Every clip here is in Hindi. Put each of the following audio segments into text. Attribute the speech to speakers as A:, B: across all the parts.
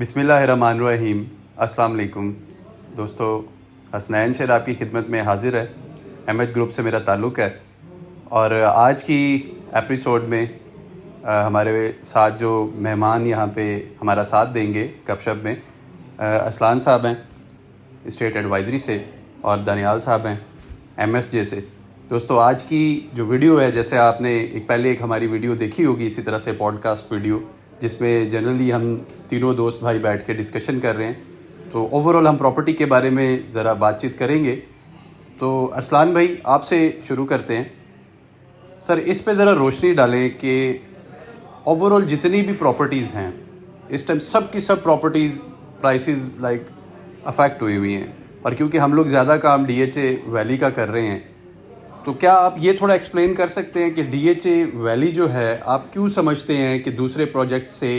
A: बिस्मिल्लाहिर्रहमानिर्रहीम। अस्सलाम वालेकुम दोस्तों, हसनैन शेर आपकी खिदमत में हाज़िर है। एमएच ग्रुप से मेरा ताल्लुक़ है और आज की एपिसोड में हमारे साथ जो मेहमान यहाँ पे हमारा साथ देंगे गपशप में असलान साहब हैं स्टेट एडवाइज़री से और दानियाल साहब हैं एमएसजे से। दोस्तों आज की जो वीडियो है, जैसे आपने पहले एक हमारी वीडियो देखी होगी इसी तरह से पॉडकास्ट वीडियो, जिसमें जनरली हम तीनों दोस्त भाई बैठ के डिस्कशन कर रहे हैं, तो ओवरऑल हम प्रॉपर्टी के बारे में ज़रा बातचीत करेंगे। तो अरसलान भाई आपसे शुरू करते हैं। सर इस पे ज़रा रोशनी डालें कि ओवरऑल जितनी भी प्रॉपर्टीज़ हैं इस टाइम सब की सब प्रॉपर्टीज़ प्राइसेस लाइक अफेक्ट हुई हुई हैं, और क्योंकि हम लोग ज़्यादा काम डीएचए वैली का कर रहे हैं, तो क्या आप ये थोड़ा एक्सप्लेन कर सकते हैं कि डीएचए वैली जो है आप क्यों समझते हैं कि दूसरे प्रोजेक्ट से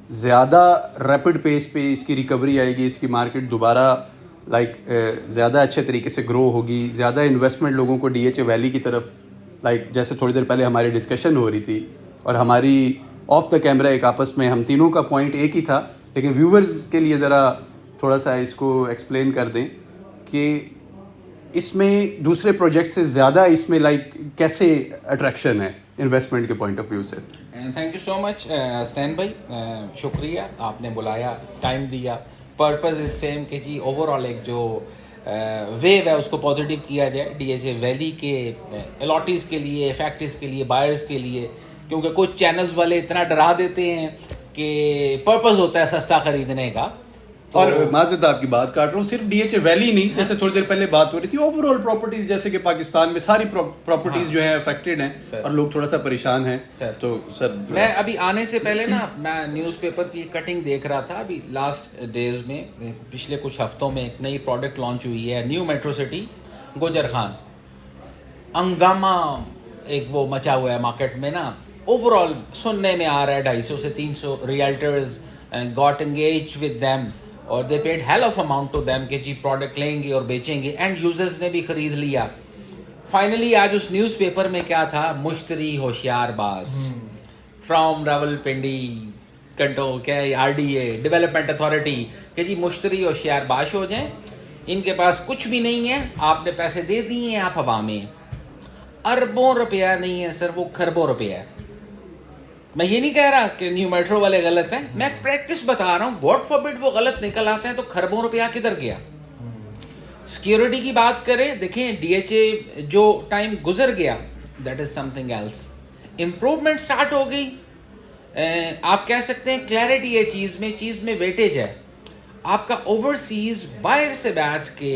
A: ज़्यादा रैपिड पेस पे इसकी रिकवरी आएगी, इसकी मार्केट दोबारा ज़्यादा अच्छे तरीके से ग्रो होगी, ज़्यादा इन्वेस्टमेंट लोगों को डीएचए वैली की तरफ जैसे थोड़ी देर पहले हमारी डिस्कशन हो रही थी और हमारी ऑफ द कैमरा एक आपस में हम तीनों का पॉइंट एक ही था, लेकिन व्यूवर्स के लिए ज़रा थोड़ा सा इसको एक्सप्लेन कर दें कि इसमें दूसरे प्रोजेक्ट से ज़्यादा इसमें कैसे अट्रैक्शन है इन्वेस्टमेंट के पॉइंट ऑफ व्यू से।
B: Thank you so much stand भाई, शुक्रिया आपने बुलाया, टाइम दिया। पर्पस इज सेम कि जी ओवरऑल एक जो वेव है उसको पॉजिटिव किया जाए डीएचए वैली के अलॉटीज़ के लिए, फैक्ट्रीज के लिए, बायर्स के लिए, क्योंकि कुछ चैनल्स वाले इतना डरा देते हैं कि पर्पस होता है सस्ता खरीदने का।
A: तो और माज़रत आपकी बात काट रहा हूँ, सिर्फ डीएचए वैली नहीं, जैसे थोड़ी देर पहले बात हो रही थी ओवरऑल प्रॉपर्टीज, जैसे कि पाकिस्तान में सारी प्रॉपर्टीज जो है अफेक्टेड हैं और लोग थोड़ा सा परेशान हैं। तो सर
B: मैं अभी आने से पहले ना मैं न्यूज़पेपर की कटिंग देख रहा था, अभी लास्ट डेज में पिछले कुछ हफ्तों में एक नई प्रोडक्ट लॉन्च हुई है, न्यू मेट्रो सिटी गुजर खान। हंगामा एक वो मचा हुआ है मार्केट में ना, ओवरऑल सुनने में आ रहा है 250 से 300 realtors got engage with them और they paid hell of amount to them कि जी प्रोडक्ट लेंगे और बेचेंगे, एंड यूजर्स ने भी खरीद लिया। फाइनली आज उस न्यूज़पेपर में क्या था, मुश्तरी होशियार बाज फ्रॉम रावलपिंडी कंट्रोल क्या आरडीए डेवलपमेंट अथॉरिटी कि जी मुश्तरी होशियार बाज हो जाएं, इनके पास कुछ भी नहीं है, आपने पैसे दे दिए हैं, आप हवा में। अरबों रुपया नहीं है सर, वो खरबों रुपया है। मैं ये नहीं कह रहा कि न्यू मेट्रो वाले गलत हैं, मैं प्रैक्टिस बता रहा हूँ। गॉड फॉरबिड वो गलत निकल आते हैं तो खरबों रुपया किधर गया। सिक्योरिटी की बात करें, देखें डीएचए जो टाइम गुजर गया that is something else. Improvement start हो गई, आप कह सकते हैं क्लैरिटी है चीज में वेटेज है। आपका ओवरसीज बाहर से बैठ के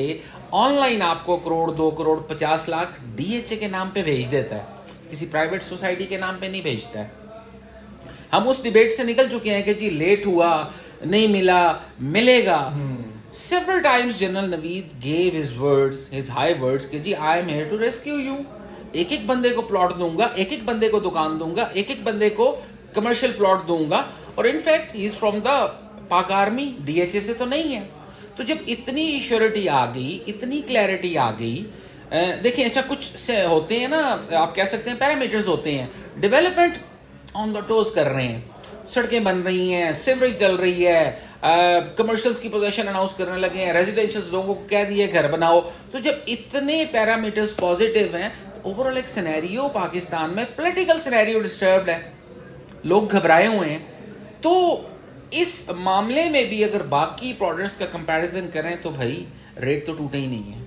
B: ऑनलाइन आपको करोड़ 2 करोड़ 50 लाख डीएचए के नाम पे भेज देता है, किसी प्राइवेट सोसाइटी के नाम पे नहीं भेजता है। हम उस डिबेट से निकल चुके हैं कि जी लेट हुआ, नहीं मिला, मिलेगा। Several times general Naveed gave his words, his high words कि जी I am here to rescue you. एक एक बंदे को प्लॉट दूंगा, एक एक बंदे को दुकान दूंगा, एक एक बंदे को कमर्शियल प्लॉट दूंगा, और in fact he is from the पाक आर्मी, डीएचए से तो नहीं है। तो जब इतनी श्योरिटी आ गई, इतनी क्लैरिटी आ गई, देखिए अच्छा कुछ से होते हैं ना, आप कह सकते हैं पैरामीटर्स होते हैं। डेवलपमेंट ऑन द टोज कर रहे हैं, सड़कें बन रही हैं, सीवरेज डल रही है, कमर्शियल्स की पोजीशन अनाउंस करने लगे हैं, रेजिडेंशियल लोगों को कह दिए घर बनाओ। तो जब इतने पैरामीटर्स पॉजिटिव हैं तो ओवरऑल एक सिनेरियो पाकिस्तान में पॉलिटिकल सिनेरियो डिस्टर्ब्ड है, लोग घबराए हुए हैं। तो इस मामले में भी अगर बाकी प्रोडक्ट्स का कंपैरिजन करें तो भाई रेट तो टूटे ही नहीं है,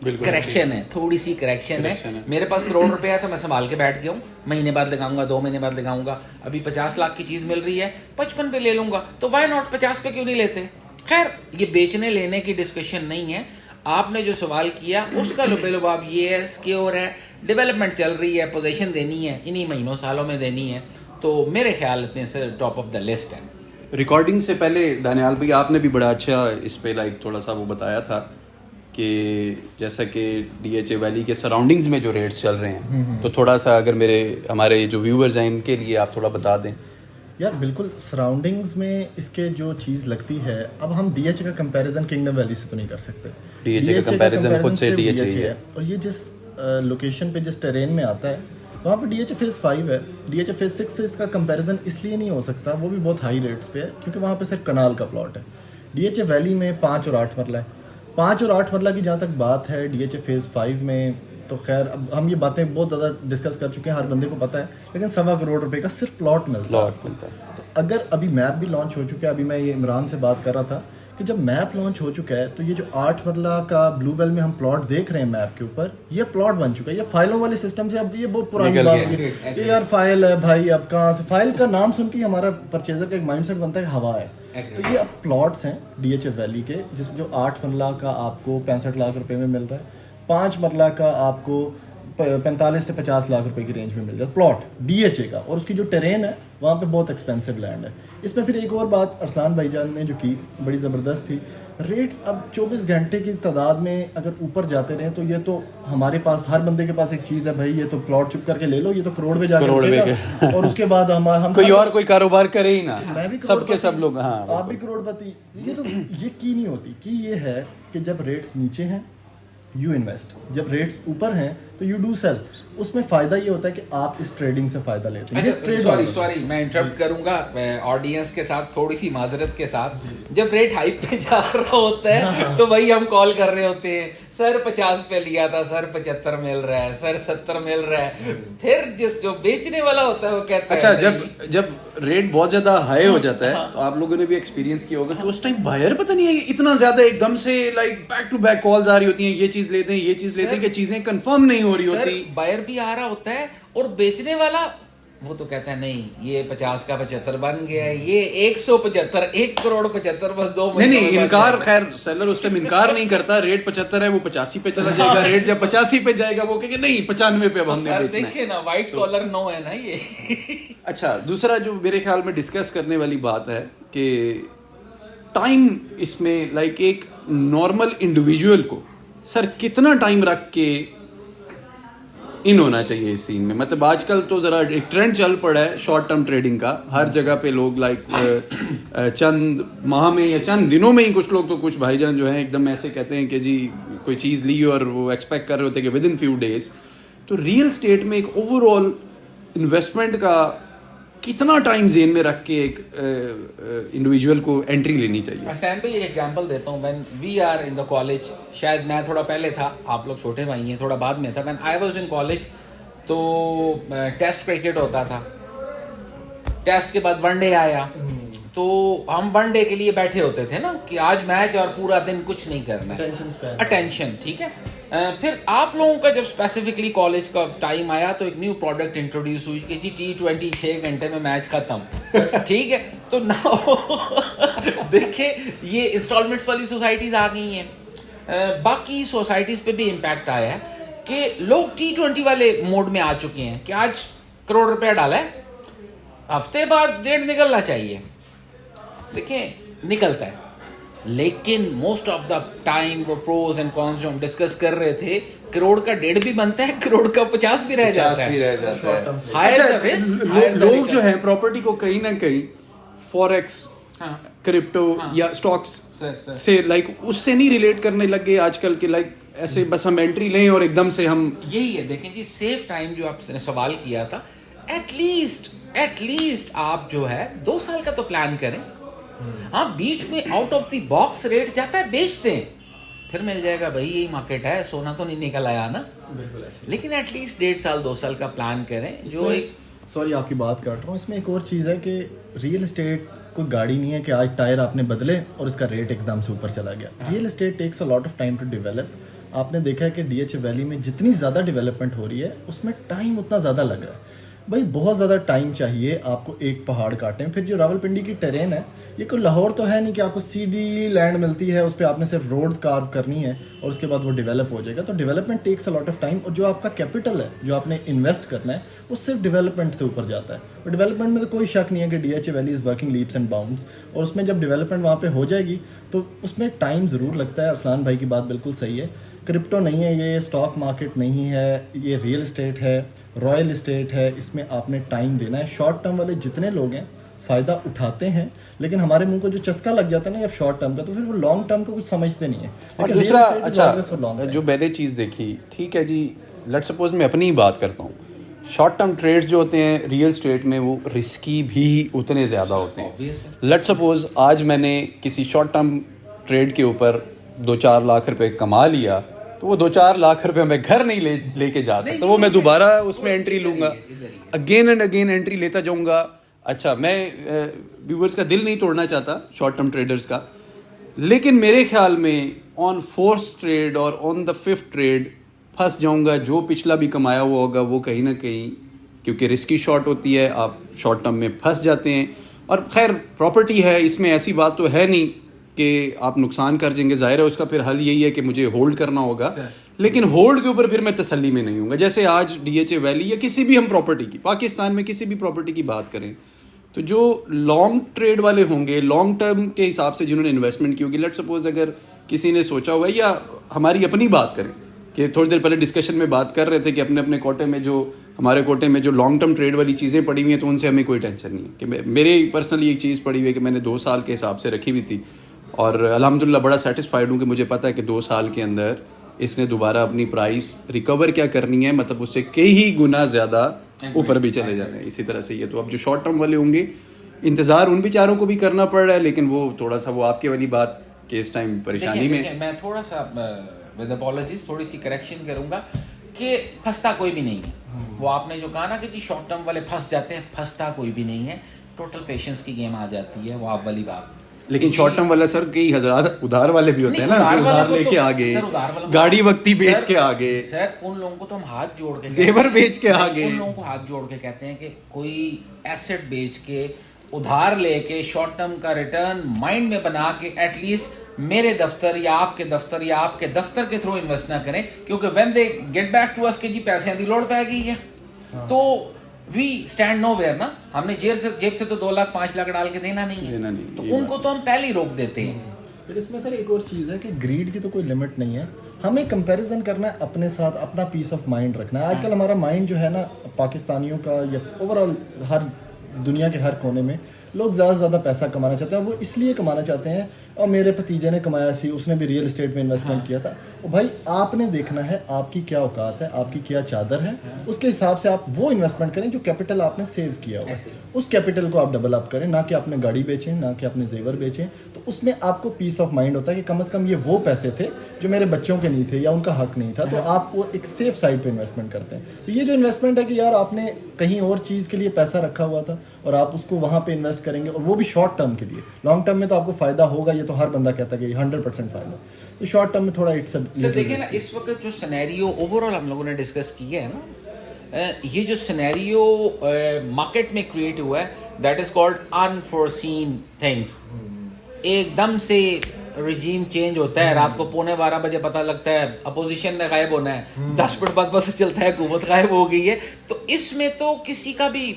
B: करेक्शन है, थोड़ी सी करेक्शन है। मेरे पास करोड़ रुपया है तो मैं संभाल के बैठ गया हूँ, महीने बाद लगाऊंगा, 2 महीने बाद लगाऊंगा। अभी 50 लाख की चीज मिल रही है, 55 पे ले लूंगा, तो वाई नॉट, 50 पे क्यों नहीं लेते। खैर ये बेचने लेने की डिस्कशन नहीं है। आपने जो सवाल किया उसका लुबेलुबाब ये है, सिक्योर है, डेवलपमेंट चल रही है, पोजीशन देनी है, इन्हीं महीनों सालों में देनी है, तो मेरे ख्याल में से टॉप ऑफ द लिस्ट है।
A: रिकॉर्डिंग से पहले दानियाल भाई आपने भी बड़ा अच्छा इस पे थोड़ा सा वो बताया था कि जैसा कि डीएचए वैली के सराउंडिंग्स में जो रेट्स चल रहे हैं, तो थोड़ा सा अगर हमारे जो व्यूवर्स हैं इनके लिए आप थोड़ा बता दें।
C: यार बिल्कुल, सराउंडिंग्स में इसके जो चीज़ लगती है, अब हम डीएचए का कंपैरिजन किंगडम वैली से तो नहीं कर सकते।
A: डीएचए का कंपैरिजन खुद से डीएचए
C: है, और ये जिस लोकेशन पे जिस टेरेन में आता है वहाँ पर DHA फेज़ 5 है, DHA फेज़ 6 से इसका कंपैरिजन इसलिए नहीं हो सकता, वो भी बहुत हाई रेट्स पे है क्योंकि वहाँ पे सिर्फ कनाल का प्लॉट है। DHA वैली में 5 और 8 मरला है। 5 और 8 मरला की जहाँ तक बात है DHA फेज़ 5 में, तो खैर अब हम ये बातें बहुत ज़्यादा डिस्कस कर चुके हैं, हर बंदे को पता है, लेकिन 1.25 करोड़ रुपए का सिर्फ प्लॉट मिलता है। तो अगर अभी मैप भी लॉन्च हो चुका है, अभी मैं ये इमरान से बात कर रहा था कि जब मैप लॉन्च हो चुका है तो ये जो 8 मरला का ब्लू वेल में हम प्लॉट देख रहे हैं मैप के ऊपर, ये प्लॉट बन चुका है। ये फाइलों वाले सिस्टम से अब ये बहुत पुरानी बात हो गई, ये यार फाइल है भाई, अब कहाँ से फाइल का नाम सुन के हमारा परचेजर का एक माइंडसेट बनता है कि हवा है। तो ये अब प्लॉट्स हैं DHA वैली के, जिस जो 8 मरला का आपको 65 लाख रुपए में मिल रहा है, 5 मरला का आपको 45 से 50 लाख रुपए की रेंज में मिल जाता है प्लॉट DHA का, और उसकी जो टेरेन है वहाँ पे बहुत एक्सपेंसिव लैंड है। इसमें फिर एक और बात अरसलान भाईजान ने जो की बड़ी ज़बरदस्त थी, रेट्स अब 24 घंटे की तादाद में अगर ऊपर जाते रहे तो ये तो हमारे पास, हर बंदे के पास एक चीज़ है भाई, ये तो प्लॉट चुप करके ले लो, ये तो करोड़ में जाकर उठेगा, और उसके बाद हम
A: कोई कारोबार करे ही ना,
C: मैं भी
A: सबके सब लोग, हाँ
C: आप भी करोड़पति। ये तो ये की नहीं होती कि ये है कि जब रेट्स नीचे हैं यू इन्वेस्ट, जब रेट्स ऊपर हैं तो यू डू सेल। उसमें फ़ायदा ये होता है कि आप इस ट्रेडिंग से फ़ायदा लेते हैं।
B: सॉरी मैं इंटरप्ट करूंगा ऑडियंस के साथ, थोड़ी सी माजरत के साथ, जब रेट हाइप पे जा रहा होता है तो वही हम कॉल कर रहे होते हैं, सर 50 पे लिया था, सर 75 मिल रहा है, सर 70 मिल रहा है। फिर जिस जो बेचने वाला होता है वो कहता
A: अच्छा,
B: है
A: जब रेट बहुत ज्यादा हाई हो जाता है तो आप लोगों ने भी एक्सपीरियंस किया होगा कि उस टाइम बायर पता नहीं है इतना ज्यादा एकदम से like back to back calls आ रही होती हैं, ये चीज लेते हैं, ये चीज लेते हैं, कि चीजें कंफर्म नहीं हो रही होती।
B: बायर भी आ रहा होता है और बेचने वाला वो तो कहता है नहीं, ये 50 का 75 बन गया है, ये 175, 1 करोड़ 75, बस 2 महीने।
A: नहीं इनकार, खैर सेलर उस टाइम इनकार नहीं करता, रेट 75 है वो 85 पे चला जाएगा, रेट जब 85 पे जाएगा वो कहेंगे नहीं 95 पे अब हमने बेचना है।
B: देखिए ना, व्हाइट कॉलर नो है ना ये।
A: अच्छा, दूसरा जो मेरे ख्याल में डिस्कस करने वाली बात है कि टाइम इसमें लाइक एक नॉर्मल इंडिविजुअल को सर कितना टाइम रख के इन होना चाहिए इस सीन में। मतलब आजकल तो ज़रा एक ट्रेंड चल पड़ा है शॉर्ट टर्म ट्रेडिंग का, हर जगह पे लोग लाइक चंद माह में या चंद दिनों में ही, कुछ लोग तो कुछ भाईजान जो हैं एकदम ऐसे कहते हैं कि जी कोई चीज़ ली और वो एक्सपेक्ट कर रहे होते हैं कि विद इन फ्यू डेज। तो रियल स्टेट में एक ओवरऑल इन्वेस्टमेंट का कितना टाइम जेन में रख के एक इंडिविजुअल को एंट्री लेनी चाहिए।
B: मैं स्टैंड पे एक एग्जांपल देता हूँ। When we are in the college, शायद मैं थोड़ा पहले था, आप लोग छोटे भाई हैं, थोड़ा बाद में था। When I was in college तो टेस्ट क्रिकेट होता था, टेस्ट के बाद वनडे आया, तो हम वनडे के लिए बैठे होते थे ना कि आज मैच और पूरा दिन कुछ नहीं करना है, अटेंशन, ठीक है। फिर आप लोगों का जब स्पेसिफिकली कॉलेज का टाइम आया तो एक न्यू प्रोडक्ट इंट्रोड्यूस हुई कि जी T20 6 घंटे में मैच खत्म, ठीक है। तो नाउ देखिए ये इंस्टॉलमेंट्स वाली सोसाइटीज आ गई हैं, बाकी सोसाइटीज पे भी इम्पैक्ट आया है कि लोग T20 वाले मोड में आ चुके हैं कि आज करोड़ रुपया डाला है, हफ्ते बाद डेढ़ निकलना चाहिए। देखिए निकलता है, लेकिन मोस्ट ऑफ द टाइम वो प्रोज एंड कॉन्स जो हम डिस्कस कर रहे थे, करोड़ का 1.5 भी बनता है, करोड़ का 50 भी रह जाता है।
A: लोग जो है प्रॉपर्टी को कहीं ना कहीं फॉरेक्स, क्रिप्टो या स्टॉक्स से लाइक उससे नहीं रिलेट करने लग गए आजकल के, लाइक ऐसे बस हम एंट्री लें और एकदम से हम
B: यही है। देखें जी, सेफ टाइम जो आपने सवाल किया था, एटलीस्ट आप जो है 2 साल का तो प्लान करें। हाँ, बीच में out of the box rate जाता है, बेच दें, फिर मिल जाएगा भाई, यही मार्केट है, सोना तो नहीं निकल आया ना।
C: बिल्कुल ऐसे।
B: लेकिन एटलीस्ट 1.5 साल 2 साल का प्लान करें। जो एक
C: सॉरी आपकी बात काट रहा हूँ, इसमें एक और चीज़ है कि रियल एस्टेट कोई गाड़ी नहीं है कि आज टायर आपने बदले और इसका रेट एकदम से ऊपर चला गया। Real estate takes a lot of time to develop. आपने देखा है कि DHA वैली में जितनी ज़्यादा डेवलपमेंट हो रही है उसमें टाइम उतना ज़्यादा लग रहा है भाई, बहुत ज़्यादा टाइम चाहिए आपको एक पहाड़ काटें। फिर जो रावलपिंडी की टेरेन है, ये कोई लाहौर तो है नहीं कि आपको सीधी लैंड मिलती है, उस पर आपने सिर्फ रोड्स कार्व करनी है और उसके बाद वो डेवलप हो जाएगा। तो development takes a lot of time, और जो आपका कैपिटल है जो आपने इन्वेस्ट करना है वो सिर्फ डेवलपमेंट से ऊपर जाता है। और डेवलपमेंट में तो कोई शक नहीं है कि DHA valley is working leaps and bounds, और उसमें जब डेवलपमेंट वहाँ पे हो जाएगी तो उसमें टाइम ज़रूर लगता है। अरसलान भाई की बात बिल्कुल सही है, क्रिप्टो नहीं है ये, स्टॉक मार्केट नहीं है ये, रियल एस्टेट है, रॉयल एस्टेट है, इसमें आपने टाइम देना है। शॉर्ट टर्म वाले जितने लोग हैं फ़ायदा उठाते हैं, लेकिन हमारे मुंह को जो चस्का लग जाता है ना जब शॉर्ट टर्म का, तो फिर वो लॉन्ग टर्म को कुछ समझते नहीं है।
A: और दूसरा अच्छा जो मैंने चीज़ देखी, ठीक है जी, लेट्स सपोज मैं अपनी ही बात करता हूँ, शॉर्ट टर्म ट्रेड्स जो होते हैं रियल स्टेट में वो रिस्की भी उतने ज़्यादा होते हैं। लेट्स सपोज आज मैंने किसी शॉर्ट टर्म ट्रेड के ऊपर 2-4 लाख रुपए कमा लिया, तो वो 2-4 लाख रुपए मैं घर नहीं लेके जा सकता, वो मैं दोबारा उसमें एंट्री लूँगा, अगेन एंड अगेन एंट्री लेता जाऊँगा। अच्छा, मैं व्यूअर्स का दिल नहीं तोड़ना चाहता शॉर्ट टर्म ट्रेडर्स का, लेकिन मेरे ख्याल में ऑन 4th ट्रेड और ऑन द 5th ट्रेड फंस जाऊंगा। जो पिछला भी कमाया हुआ होगा वो कहीं ना कहीं, क्योंकि रिस्की शॉर्ट होती है, आप शॉर्ट टर्म में फंस जाते हैं। और खैर प्रॉपर्टी है, इसमें ऐसी बात तो है नहीं कि आप नुकसान कर जाएंगे, ज़ाहिर है उसका फिर हल यही है कि मुझे होल्ड करना होगा, लेकिन होल्ड के ऊपर फिर मैं तसल्ली में नहीं हूँगा। जैसे आज DHA वैली या किसी भी हम प्रॉपर्टी की, पाकिस्तान में किसी भी प्रॉपर्टी की बात करें, तो जो लॉन्ग ट्रेड वाले होंगे, लॉन्ग टर्म के हिसाब से जिन्होंने इन्वेस्टमेंट की होगी, लेट सपोज अगर किसी ने सोचा हुआ है, या हमारी अपनी बात करें कि थोड़ी देर पहले डिस्कशन में बात कर रहे थे कि अपने अपने कोटे में जो हमारे कोटे में जो लॉन्ग टर्म ट्रेड वाली चीज़ें पड़ी हुई हैं, तो उनसे हमें कोई टेंशन नहीं है। कि मेरे पर्सनली एक चीज़ पड़ी हुई है कि मैंने 2 साल के हिसाब से रखी हुई थी, और अल्हम्दुलिल्लाह बड़ा सेटिस्फाइड हूँ कि मुझे पता है कि 2 साल के अंदर इसने दोबारा अपनी प्राइस रिकवर क्या करनी है, मतलब उससे कई गुना ज़्यादा ऊपर भी चले जाना है। इसी तरह से ये तो अब जो शॉर्ट टर्म वाले होंगे, इंतज़ार उन बेचारों को भी करना पड़ रहा है, लेकिन वो थोड़ा सा वो आपके वाली बात कि इस टाइम परेशानी में।
B: मैं थोड़ा सा विद अपॉलॉजीज थोड़ी सी करेक्शन करूंगा कि फंसता कोई भी नहीं है। वो आपने जो कहा ना कि जी शॉर्ट टर्म वाले फंस जाते हैं, फंसता कोई भी नहीं है, टोटल पेशेंस की गेम आ जाती है, वो आप वाली बात।
A: लेकिन शॉर्ट टर्म वाला सर कई हज़ार उधार वाले भी होते हैं ना, उधार लेके आगे, गाड़ी वक्ती बेच के आगे,
B: सर उन लोगों को तो हम हाथ जोड़ के,
A: जेवर बेच के आगे,
B: उन लोगों को हाथ जोड़ के कहते हैं कि कोई एसेट बेच के उधार लेके शॉर्ट टर्म का रिटर्न माइंड में बना के एटलीस्ट मेरे दफ्तर या आपके दफ्तर के थ्रू इन्वेस्ट ना करें, क्योंकि when they get back to us के जी पैसे दी लोड पै गई है, तो वी स्टैंड नो वेयर ना। हमने जेब से तो 2 लाख 5 लाख डाल के देना नहीं है, तो उनको तो हम पहले ही रोक देते हैं।
C: फिर इसमें सर एक और चीज़ है कि ग्रीड की तो कोई लिमिट नहीं है, हमें कंपैरिजन करना है अपने साथ, अपना पीस ऑफ माइंड रखना है। आजकल हमारा माइंड जो है ना, पाकिस्तानियों का या ओवरऑल हर दुनिया के हर कोने में लोग ज़्यादा से ज़्यादा पैसा कमाना चाहते हैं। वो इसलिए कमाना चाहते हैं, और मेरे भतीजे ने कमाया सी, उसने भी रियल एस्टेट में इन्वेस्टमेंट किया था। और भाई आपने देखना है आपकी क्या औकात है, आपकी क्या चादर है, उसके हिसाब से आप वो इन्वेस्टमेंट करें जो कैपिटल आपने सेव किया हो, उस कैपिटल को आप डेवलप करें, ना कि आपने गाड़ी बेचें, ना कि आपने जेवर बेचें। तो उसमें आपको पीस ऑफ माइंड होता है कि कम से कम ये वो पैसे थे जो मेरे बच्चों के नहीं थे या उनका हक नहीं था, तो आप वो एक सेफ साइड पे इन्वेस्टमेंट करते हैं। तो ये जो इन्वेस्टमेंट है कि यार आपने कहीं और चीज़ के लिए पैसा रखा हुआ था और आप उसको वहाँ पे इन्वेस्ट करेंगे, और वो भी शॉर्ट टर्म के लिए। लॉन्ग टर्म में तो आपको फायदा होगा, ये तो हर बंदा कहता है कि 100% फायदा, तो शॉर्ट टर्म में थोड़ा इट्स
B: देखिए ना, इस वक्त जो सिनेरियो ओवरऑल हम लोगों ने डिस्कस किया है ना, ये जो सिनेरियो मार्केट में क्रिएट हुआ है, that is called unforeseen things. एकदम से रिजीम चेंज होता है, रात को 11:15 बजे पता लगता है अपोजिशन ने गायब होना है, 10 मिनट बाद पता चलता है हुकूमत गायब हो गई है। तो इसमें तो किसी का भी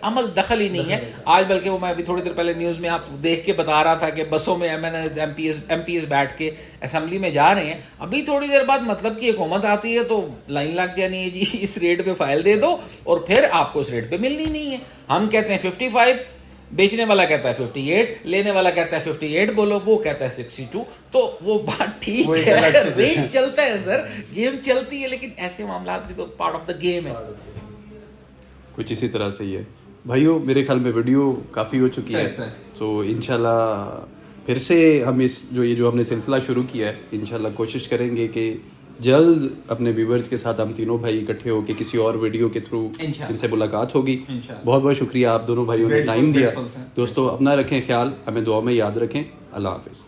B: अमल दखल ही नहीं है। आज बल्कि वो मैं अभी थोड़ी देर पहले न्यूज़ में आप देख के बता रहा था कि बसों में MPs बैठ के असेंबली में जा रहे हैं। अभी थोड़ी देर बाद मतलब कि हुकूमत आती है तो लाइन लग जानी है, जी इस रेट पे फाइल दे दो, और फिर आपको इस रेट पे मिलनी नहीं है। हम कहते हैं 55, बेचने वाला कहता है 58, लेने वाला कहता है 58 बोलो, वो कहता है 62। तो वो बात ठीक है, रेट चलता है सर, गेम चलती है, लेकिन ऐसे मामला भी तो पार्ट ऑफ द गेम है।
A: कुछ इसी तरह से ही है भाइयों। मेरे ख्याल में वीडियो काफ़ी हो चुकी है, तो इंशाल्लाह फिर से हम ये जो हमने सिलसिला शुरू किया है, इंशाल्लाह कोशिश करेंगे कि जल्द अपने व्यूवर्स के साथ हम तीनों भाई इकट्ठे होकर किसी और वीडियो के थ्रू इनसे मुलाकात होगी। बहुत बहुत शुक्रिया आप दोनों भाइयों ने टाइम दिया। दोस्तों अपना रखें ख्याल, हमें दुआ में याद रखें। अल्लाह हाफिज़।